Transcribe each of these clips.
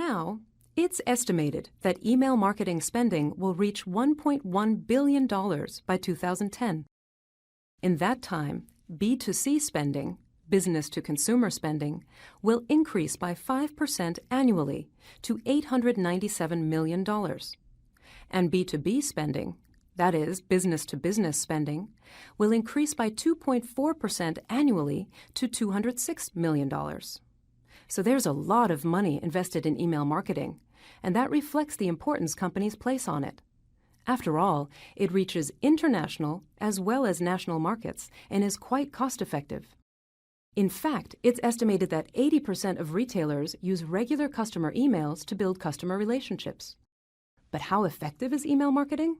now, it's estimated that email marketing spending will reach $1.1 billion by 2010. In that time, B2C spending, business-to-consumer spending, will increase by 5% annually to $897 million. And B2B spending, that is, business-to-business spending, will increase by 2.4% annually to $206 million. So there's a lot of money invested in email marketing, and that reflects the importance companies place on it. After all, it reaches international as well as national markets and is quite cost-effective. In fact, it's estimated that 80% of retailers use regular customer emails to build customer relationships. But how effective is email marketing?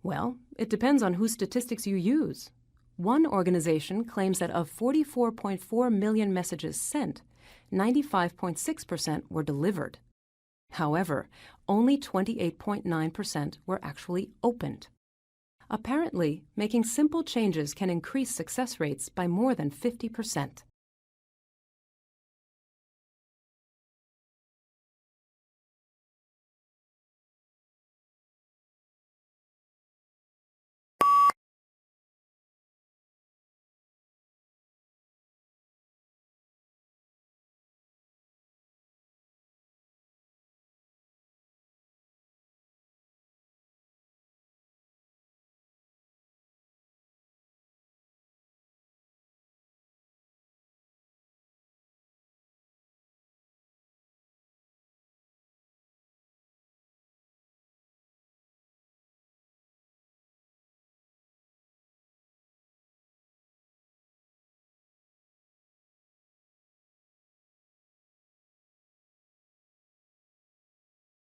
Well, it depends on whose statistics you use. One organization claims that of 44.4 million messages sent, 95.6% were delivered. However, only 28.9% were actually opened. Apparently, making simple changes can increase success rates by more than 50%.